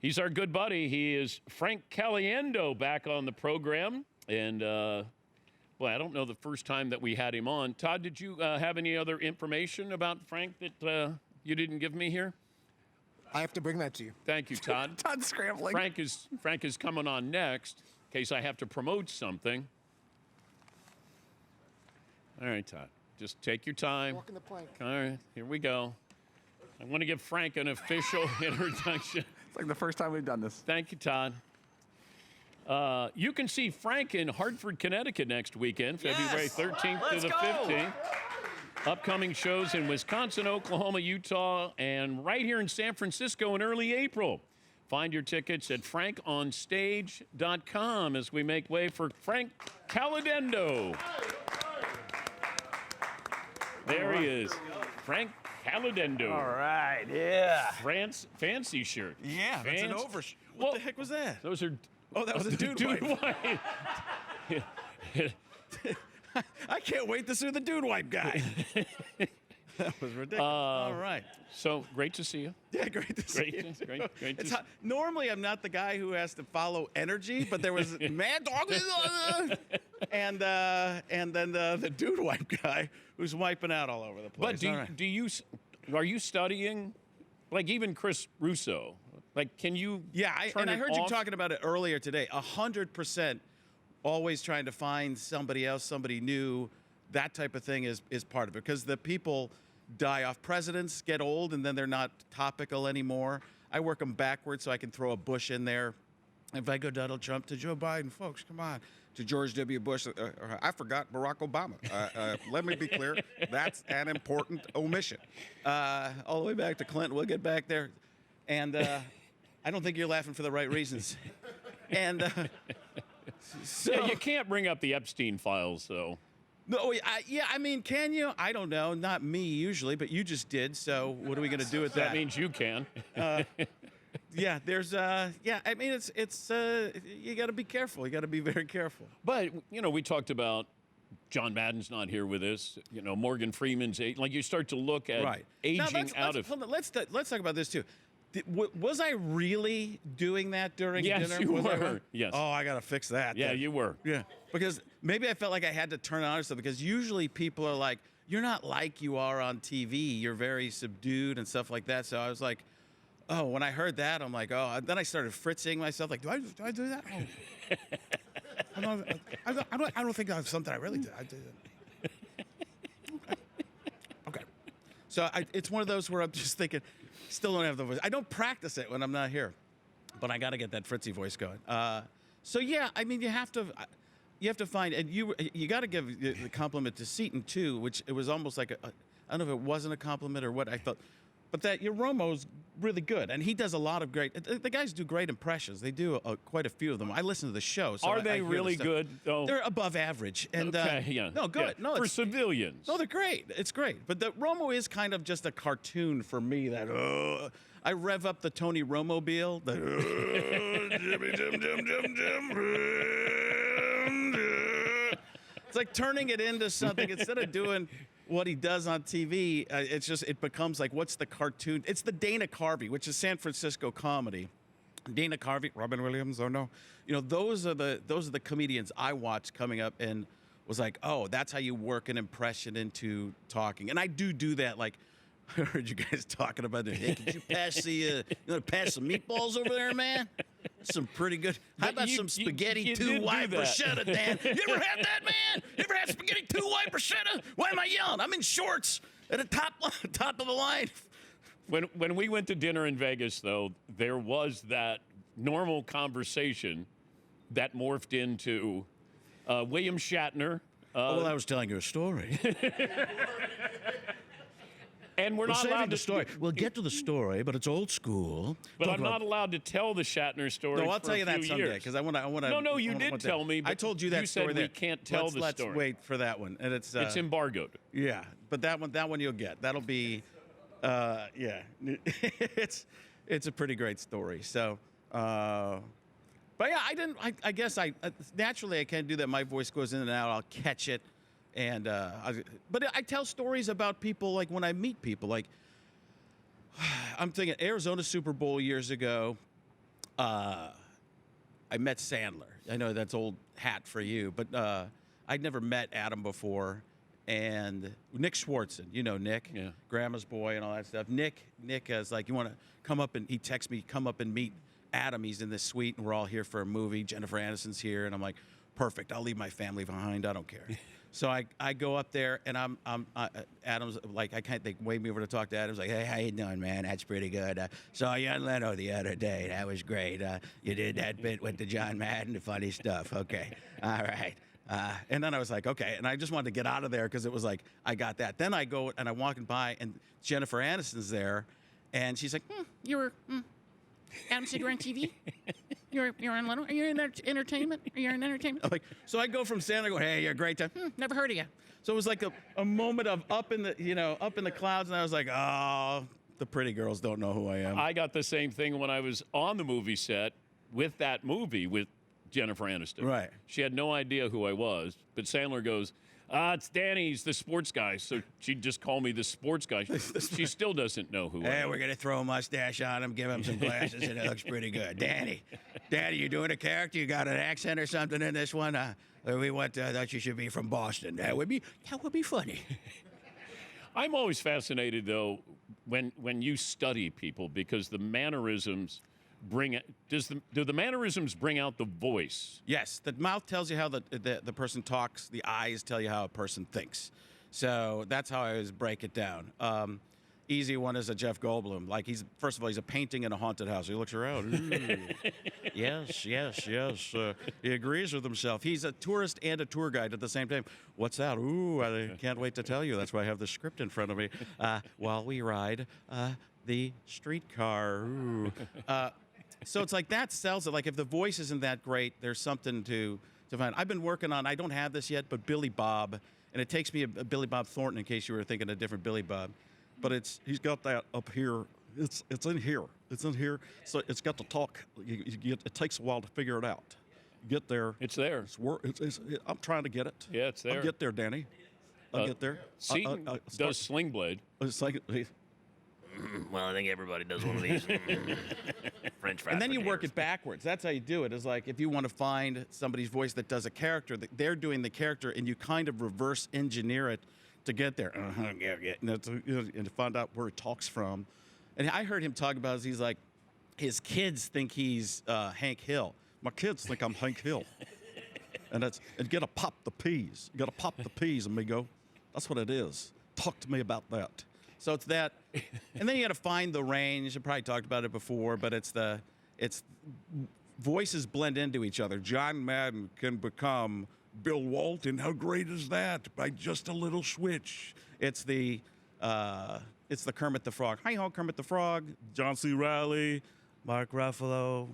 He's our good buddy. He is Frank Caliendo back on the program. And, well, I don't know the first time that we had him on. Todd, did you have any other information about Frank that you didn't give me here? I have to bring that to you. Thank you, Todd. Todd's scrambling. Frank is coming on next in case I have to promote something. All right, Todd. Just take your time. Walking the plank. All right, here we go. I want to give Frank an official introduction. It's like the first time we've done this. Thank you, Todd. You can see Frank in Hartford, Connecticut next weekend, February 13th to the 15th. Upcoming shows in Wisconsin, Oklahoma, Utah, and right here in San Francisco in early April. Find your tickets at frankonstage.com as we make way for Frank Caliendo. There he is, Frank Caliendo. All right, yeah. Fancy shirt. Yeah, that's an overshirt. What the heck was that? Those are... Oh, that was a dude wipe. I can't wait to see the dude wipe guy. That was ridiculous. All right. So, great to see you. Yeah, great to see you. Great to see. Normally, I'm not the guy who has to follow energy, but there was mad dog, and then the dude wipe guy who's wiping out all over the place. But are you studying, like even Chris Russo? Like, can you? Yeah, I heard off? you talking about it earlier today. 100%, always trying to find somebody else, somebody new. That type of thing is part of it, because the people die off. Presidents get old and then they're not topical anymore. I work them backwards so I can throw a Bush in there. If I go Donald Trump to Joe Biden, folks, come on. To George W. Bush, I forgot Barack Obama. Let me be clear, that's an important omission. All the way back to Clinton, we'll get back there. And I don't think you're laughing for the right reasons. And so, yeah, you can't bring up the Epstein files, though. No, I mean, can you? I don't know. Not me usually, but you just did. So what are we going to do with that? That means you can. Yeah, there's I mean, it's you got to be careful. You got to be very careful. But we talked about John Madden's not here with us. Morgan Freeman's like you start to look at aging out of. Let's talk about this too. Was I really doing that during dinner? Yes, you were. Yes. Oh, I got to fix that. Yeah, you were. Yeah, because maybe I felt like I had to turn on or something, because usually people are like, you're not like you are on TV. You're very subdued and stuff like that. So I was like, oh, when I heard that, I'm like, oh. And then I started fritzing myself, like, do I do that? Oh. I don't think that's something I really did. I did it. Okay. So it's one of those where I'm just thinking, still don't have the voice. I don't practice it when I'm not here, but I got to get that Fritzy voice going. So yeah, I mean, you have to find, and you got to give the compliment to Seaton too, which it was almost like I don't know if it wasn't a compliment or what I thought, but that your Romo's really good, and he does a lot of great. The guys do great impressions. They do quite a few of them. I listen to the show. So Are they really good? Though? They're above average. And okay, yeah. No, good. Yeah. No, for civilians. No, they're great. It's great. But the Romo is kind of just a cartoon for me. That I rev up the Tony Romo-mobile. Jimmy, Jim. It's like turning it into something instead of doing what he does on TV. It becomes like, what's the cartoon? It's the Dana Carvey, which is San Francisco comedy. Dana Carvey, Robin Williams, oh no, those are the comedians I watched coming up and was like, oh, that's how you work an impression into talking. And I do that. Like, I heard you guys talking about it. Hey, could you pass pass some meatballs over there, man? Some pretty good. How about some spaghetti two-wide bruschetta, Dan? You ever had that, man? You ever had spaghetti two-wide bruschetta? Why am I yelling? I'm in shorts at the top of the line. When we went to dinner in Vegas, though, there was that normal conversation that morphed into William Shatner. Well, I was telling you a story. And we're not allowed to story. We'll get to the story, but it's old school. But I'm not allowed to tell the Shatner story. No, I'll tell you that someday, because I want to. No, you did tell me. I told you that you story. Said we can't tell the story. Let's wait for that one, and it's embargoed. Yeah, but that one you'll get. That'll be, yeah, it's a pretty great story. So, but yeah, I guess naturally I can't do that. My voice goes in and out. I'll catch it. And but I tell stories about people, like when I meet people. Like, I'm thinking Arizona Super Bowl years ago, I met Sandler. I know that's old hat for you, but I'd never met Adam before. And Nick Swartzen, you know Nick, Yeah. Grandma's Boy and all that stuff. Nick is like, you want to come up, and he texts me, come up and meet Adam. He's in this suite, and we're all here for a movie. Jennifer Aniston's here, and I'm like, perfect. I'll leave my family behind. I don't care. So I go up there, and Adam's like, I can't think, wave me over to talk to Adam's like, hey, how you doing, man? That's pretty good. Saw you on Leno the other day. That was great. You did that bit with the John Madden, the funny stuff. Okay. All right. And then I was like, okay. And I just wanted to get out of there because it was like, I got that. Then I go and I'm walking by, and Jennifer Aniston's there, and she's like, You're Adam said you're on TV. You're on Leno. Are you in entertainment? Are you in entertainment? I'm like, so I go from Santa, go, hey, you're a great time. Never heard of you. So it was like a moment of up in the clouds, and I was like, oh, the pretty girls don't know who I am. I got the same thing when I was on the movie set with that movie with Jennifer Aniston. Right. She had no idea who I was, but Sandler goes, it's Danny, he's the sports guy. So she'd just call me the sports guy. She still doesn't know who I Hey, am. we're going to throw a mustache on him, give him some glasses, and it looks pretty good. Danny, you doing a character? You got an accent or something in this one? We thought you should be from Boston. That would be funny. I'm always fascinated, though, when you study people, because the mannerisms do the mannerisms bring out the voice? Yes, the mouth tells you how the person talks. The eyes tell you how a person thinks. So that's how I always break it down. Easy one is a Jeff Goldblum. Like, first of all, he's a painting in a haunted house. He looks around. Ooh. Yes. He agrees with himself. He's a tourist and a tour guide at the same time. What's that? Ooh, I can't wait to tell you. That's why I have the script in front of me. While we ride the streetcar. Ooh. So it's like that sells it. Like, if the voice isn't that great, there's something to find. I've been working on, I don't have this yet, but Billy Bob. And it takes me a Billy Bob Thornton, in case you were thinking a different Billy Bob. But he's got that up here. It's in here. It's in here. So it's got to talk. It takes a while to figure it out. You get there. It's there. I'm trying to get it. Yeah, it's there. I'll get there, Danny. I'll get there. Seaton does Sling Blade. It's like, Well, I think everybody does one of these. French fries. and then for you work days. it backwards. That's how you do it. Is like, if you want to find somebody's voice that does a character, they're doing the character, and you kind of reverse engineer it to get there. And to find out where it talks from. And I heard him talk about, he's like, his kids think he's Hank Hill. My kids think I'm Hank Hill. And you got to pop the peas. You got to pop the peas, amigo. That's what it is. Talk to me about that. So it's that, and then you got to find the range. I probably talked about it before, but it's voices blend into each other. John Madden can become Bill Walton. How great is that? By just a little switch. It's the Kermit the Frog. Hi ho, Kermit the Frog. John C. Reilly, Mark Ruffalo,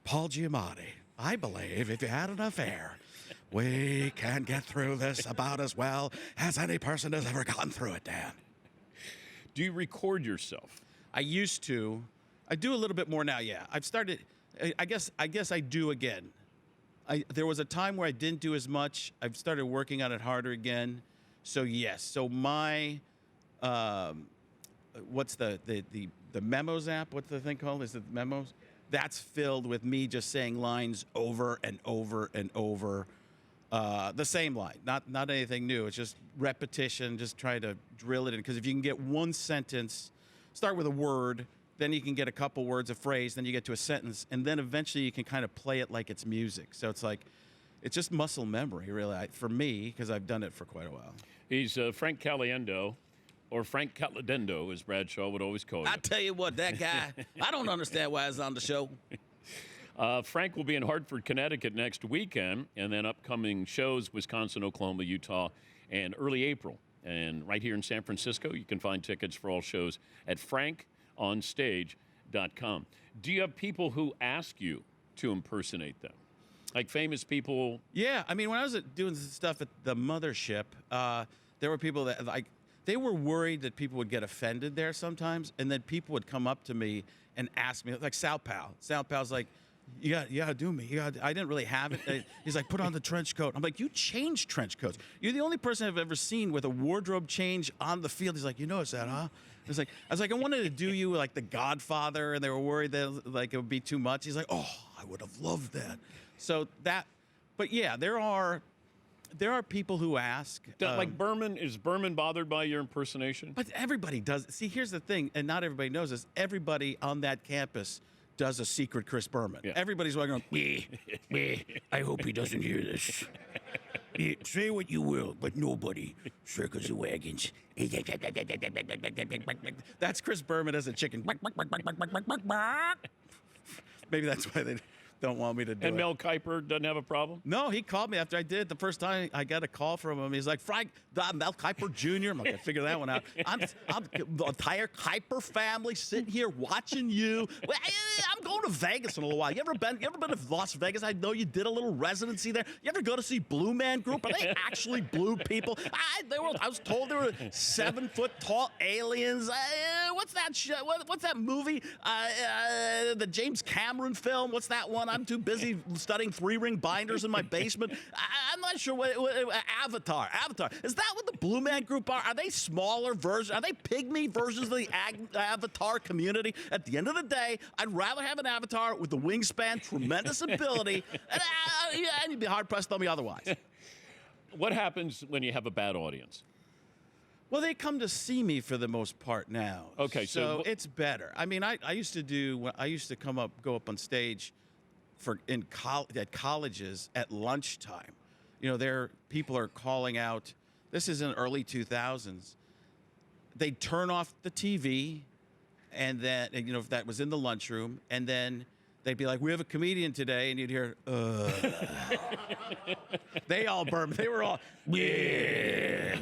Paul Giamatti. I believe if you had an affair, we can get through this about as well as any person has ever gotten through it, Dan. Do you record yourself? I used to. I do a little bit more now, yeah. I've started, I guess I do again. There was a time where I didn't do as much. I've started working on it harder again. So yes. So my, what's the Memos app? What's the thing called? Is it Memos? That's filled with me just saying lines over and over and over. The same line, not anything new. It's just repetition, just try to drill it in. Because if you can get one sentence, start with a word, then you can get a couple words, a phrase, then you get to a sentence, and then eventually you can kind of play it like it's music. So it's like, it's just muscle memory, really, for me, because I've done it for quite a while. He's Frank Caliendo, or Frank Calidendo, as Bradshaw would always call I him. tell you what, that guy, I don't understand why he's on the show. Frank will be in Hartford, Connecticut next weekend, and then upcoming shows, Wisconsin, Oklahoma, Utah, and early April. And right here in San Francisco, you can find tickets for all shows at frankonstage.com. Do you have people who ask you to impersonate them? Like famous people? Yeah, I mean, when I was doing stuff at the mothership, there were people that, like, they were worried that people would get offended there sometimes, and then people would come up to me and ask me, like Sal Pal. Sal Pal's like, you gotta do me. I didn't really have it. He's like, put on the trench coat. I'm like, you change trench coats. You're the only person I've ever seen with a wardrobe change on the field. He's like, you notice that, huh? I was like, I wanted to do you like The Godfather, and they were worried that like it would be too much. He's like, oh, I would have loved that. So that, but yeah, there are people who ask. Like Berman, is Berman bothered by your impersonation? But everybody does. See, here's the thing, and not everybody knows this. Everybody on that campus does a secret Chris Berman. Yeah. Everybody's walking around. I hope he doesn't hear this. Say what you will, but nobody circles the wagons. That's Chris Berman as a chicken. Maybe that's why they don't want me to do And it. Mel Kiper doesn't have a problem? No, he called me after I did it. The first time I got a call from him, he's like, Frank, Mel Kiper Jr. I'm like, I figured that one out. I'm the entire Kiper family sitting here watching you. Well, I'm going to Vegas in a little while. You ever been to Las Vegas? I know you did a little residency there. You ever go to see Blue Man Group? Are they actually blue people? I was told they were 7 foot tall aliens. What's that show? What's that movie? The James Cameron film? What's that one? I'm too busy studying 3-ring binders in my basement. I'm not sure what Avatar. Is that what the Blue Man Group are? Are they smaller versions? Are they pygmy versions of the Avatar community? At the end of the day, I'd rather have an Avatar with the wingspan, tremendous ability, and you'd be hard-pressed to tell me otherwise. What happens when you have a bad audience? Well, they come to see me for the most part now. Okay, so it's better. I mean, I used to go up on stage at colleges at lunchtime. You know, people are calling out. This is in early 2000s. They'd turn off the TV, and then, you know, if that was in the lunchroom, and then they'd be like, "We have a comedian today," and you'd hear, They all burned. They were all, yeah,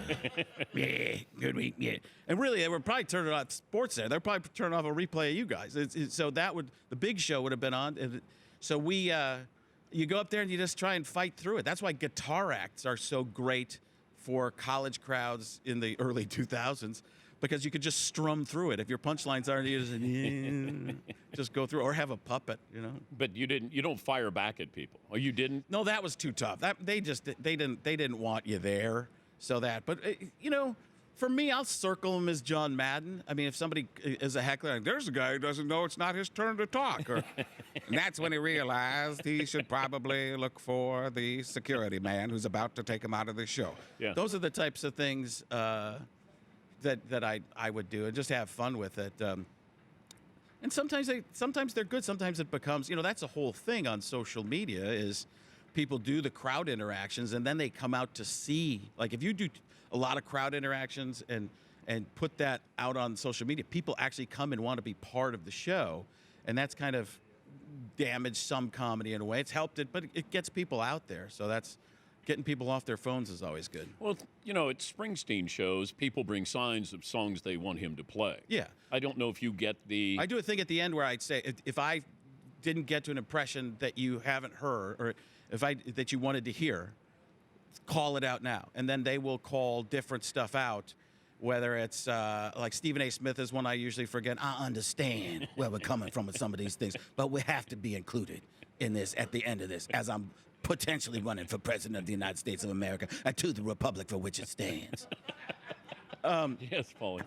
good week, yeah. And really, they were probably turning off sports there. They're probably turning off a replay of you guys. So the big show would have been on. So you go up there and you just try and fight through it. That's why guitar acts are so great for college crowds in the early 2000s, because you could just strum through it. If your punchlines aren't, you just go through, or have a puppet, you know. But you don't fire back at people. Or you didn't? No, that was too tough. They didn't want you there. But you know, for me, I'll circle him as John Madden. I mean, if somebody is a heckler, like, there's a guy who doesn't know it's not his turn to talk. Or, and that's when he realized he should probably look for the security man who's about to take him out of the show. Yeah. Those are the types of things that I would do, and just have fun with it. And sometimes they're good. Sometimes it becomes, you know, that's a whole thing on social media is people do the crowd interactions, and then they come out to see. Like if you do a lot of crowd interactions and put that out on social media, people actually come and want to be part of the show, and that's kind of damaged some comedy in a way. It's helped it, but it gets people out there. So that's getting people off their phones is always good. Well, you know, at Springsteen shows, people bring signs of songs they want him to play. Yeah. I don't know if you get the... I do a thing at the end where I'd say, if I didn't get to an impression that you haven't heard, or that you wanted to hear, call it out now. And then they will call different stuff out, whether it's like Stephen A. Smith is one I usually forget. I understand where we're coming from with some of these things, but we have to be included in this at the end of this, as I'm potentially running for president of the United States of America, and to the republic for which it stands. Yes, Paulie.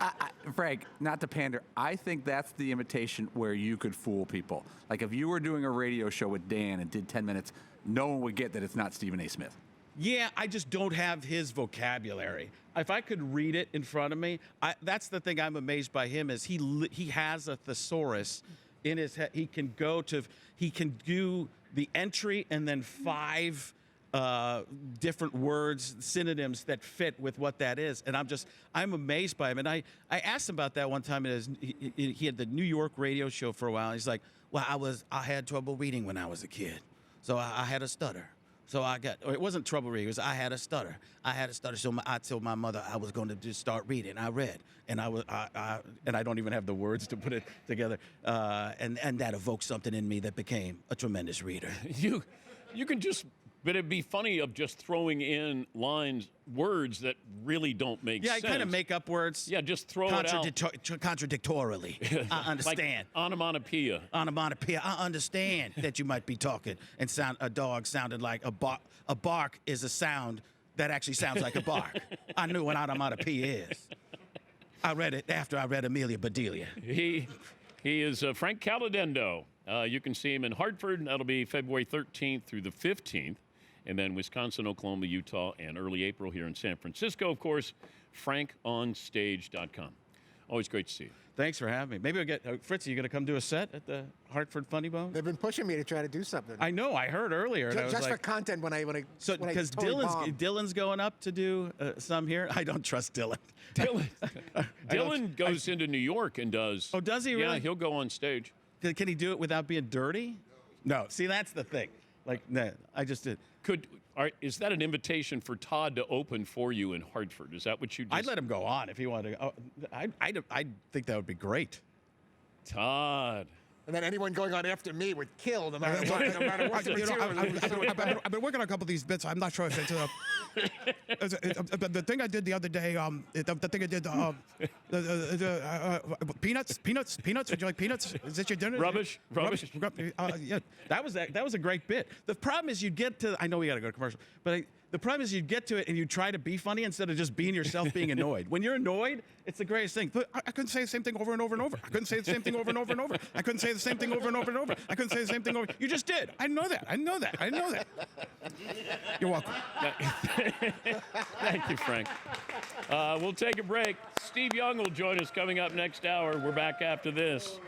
Frank, not to pander, I think that's the imitation where you could fool people. Like if you were doing a radio show with Dan and did 10 minutes, no one would get that it's not Stephen A. Smith. Yeah, I just don't have his vocabulary. If I could read it in front of me, that's the thing I'm amazed by him is he has a thesaurus in his head. He can do the entry and then 5 different words, synonyms that fit with what that is. And I'm amazed by him. And I asked him about that one time. He had the New York radio show for a while. He's like, well, I had trouble reading when I was a kid. So I had a stutter. So it wasn't trouble reading. It was I had a stutter. So I told my mother I was going to just start reading. I read, and I don't even have the words to put it together. And that evoked something in me that became a tremendous reader. You can just... But it'd be funny of just throwing in words that really don't make sense. Yeah, I kind of make up words. Yeah, just throw it out. Contradictorily. I understand. Like onomatopoeia. Onomatopoeia. I understand that you might be talking and a dog sounded like a bark. A bark is a sound that actually sounds like a bark. I knew what onomatopoeia is. I read it after I read Amelia Bedelia. He is Frank Caliendo. You can see him in Hartford. That'll be February 13th through the 15th. And then Wisconsin, Oklahoma, Utah, and early April here in San Francisco. Of course, frankonstage.com. Always great to see you. Thanks for having me. Maybe we'll get Fritzy. You gonna come do a set at the Hartford Funny Bone? They've been pushing me to try to do something. I know. I heard earlier. And I was Just for like, content when I so when I because totally bombed. Dylan's going up to do some here. I don't trust Dylan. Dylan goes into New York and does. Oh, does he really? Yeah, he'll go on stage. Can he do it without being dirty? No. See, that's the thing. Like, nah, I just did. Is that an invitation for Todd to open for you in Hartford? Is that what you just... I'd let him go on if he wanted to. Oh, I think that would be great. Todd. And then anyone going on after me would kill no matter what. No matter what the material. I've been working on a couple of these bits. I'm not sure if it's the thing I did the other day. The thing I did. Peanuts. Would you like peanuts? Is this your dinner? Rubbish. Yeah, that was a great bit. The problem is you get to. I know we got to go to commercial, but the problem is you get to it and you try to be funny instead of just being yourself, being annoyed. When you're annoyed, it's the greatest thing. But I couldn't say the same thing over and over and over. I couldn't say the same thing over and over and over. I couldn't say the same thing over and over and over. I couldn't say the same thing over. You just did. I know that. You're welcome. Thank you, Frank. We'll take a break. Steve Young will join us coming up next hour. We're back after this.